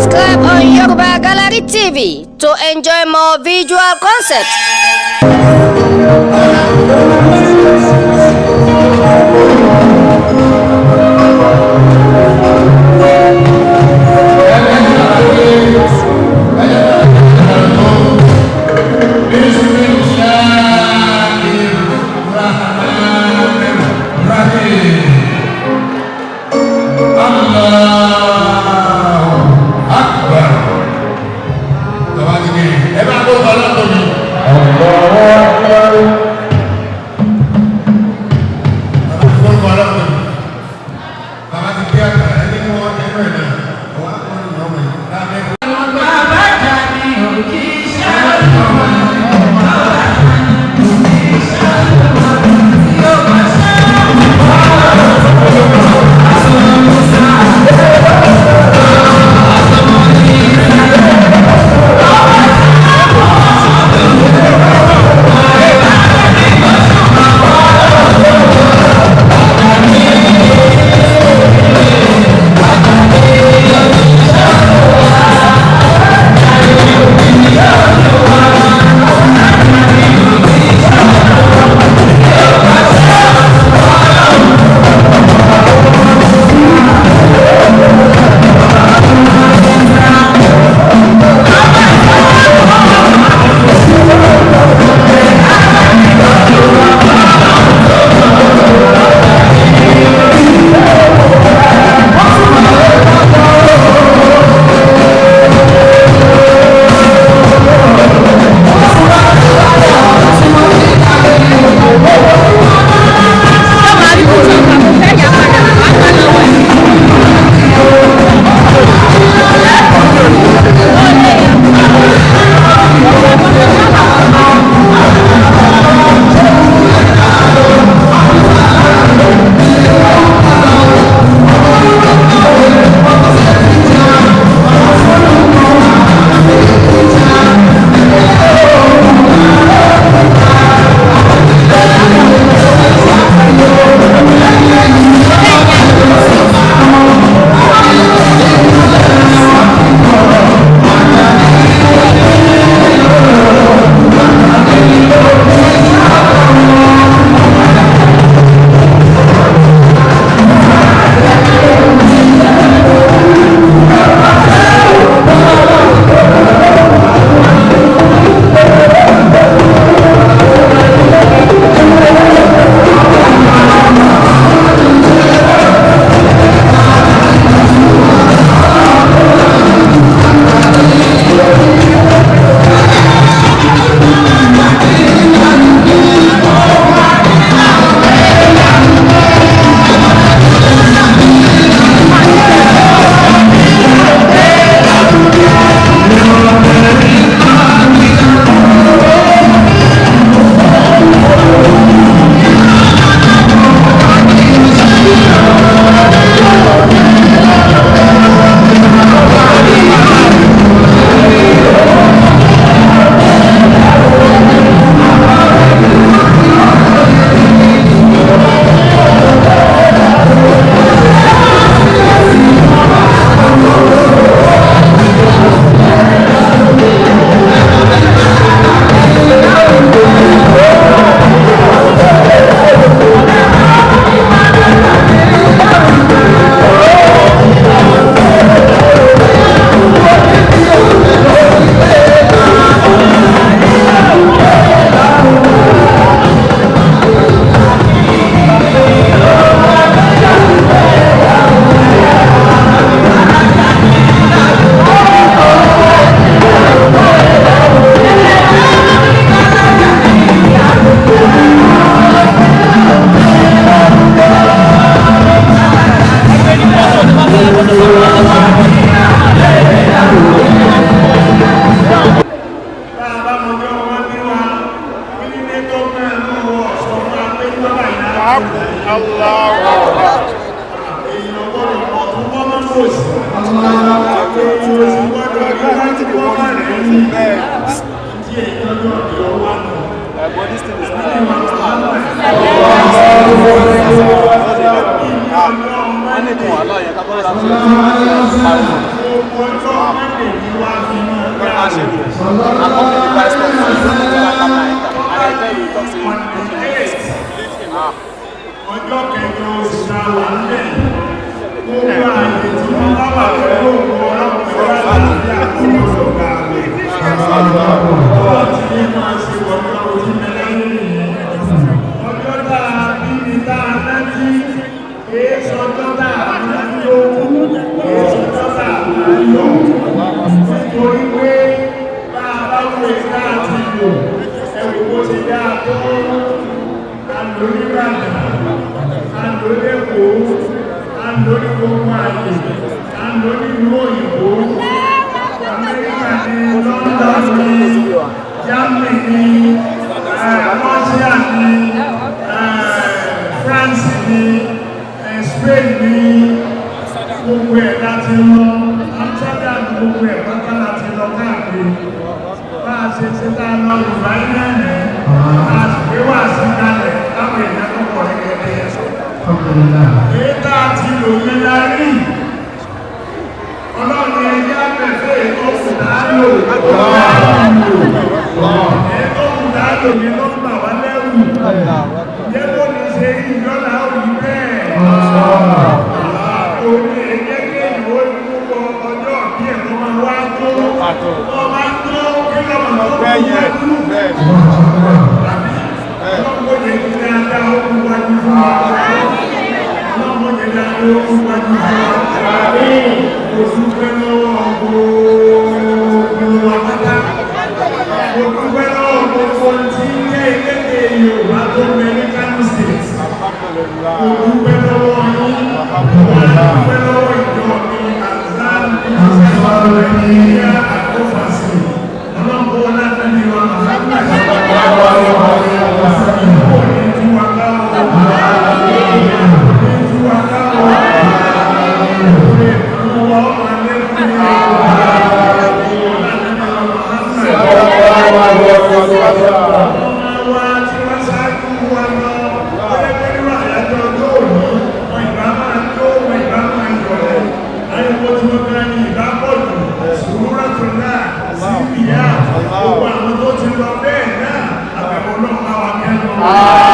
subscribe on Yoruba Gallery TV to enjoy more visual concepts. Ọjọ́ kẹjọ oṣù táwà ń bẹ̀ gbogbo àyè tí wọ́n bá wà pẹ̀lú òun ọlọ́pẹ̀lú àti àkókò ọ̀gá rẹ̀ ọjọ́ tí ní máa ṣe wọ̀nyọ́ ojú mẹ́lẹ́yìn ọjọ́ dáa bí ní dáa láti èésọ́jọ́ dáa máa ń yọ èésọ́jọ́ dáa máa ń yọ nítorí pé bá a bá wọ́n ìta àti ìlò ẹ̀wù bó ṣe dáa tó alórígbàdà alólẹ́kọ̀ọ́ alórígbogbo àyè alórígbò òyìnbó Amẹ́ríkà ní London ní Germany ní Russia ní France ní Spain ní gbogbo ẹ̀ láti lọ Amsterdam gbogbo ẹ̀ pátá láti lọ káàkiri bá a ṣe ṣe tá a lọ ìbáyé náà a sì gbé wà sí kalẹ̀ láwọn èèyàn tó pọ̀ gẹ́gẹ́ ètà àti ìlòmí lárí ọlọ́run ẹgbẹ́ àpẹẹfẹ́ ètò kùdálò ètò kùdálò ní ló ń bà wá lẹ́rù jẹ́ tó ní ṣe ìjọ́lá òní bẹ́ẹ̀ òní ẹgbẹ́ kéèyàn ó ní púpọ̀ ọjọ́ bí ẹ̀kọ́ máa wá tó ọmọ tó kí lọ́mọ tó bẹ́ẹ̀ ọlọ́pọ̀ yẹ kí ní adá okùn wájú fún wa ọlọ́pọ̀ yẹ kí adá okùn wájú fún wa oṣù pẹ́ lọ́wọ́ gbogbo àpáta oṣù pẹ́ lọ́wọ́ gbogbo tí ní ẹgbẹ́ Yorùbá tó mẹ́rin Kano State oṣù pẹ́ lọ́wọ́ yín oṣù pẹ́ lọ́wọ́ ìjọ mi àzán ìṣẹ́sọ̀rọ̀ Nàìjíríà àkófàṣì ọlọ́pọ̀ wọn láti ní wọn Amen.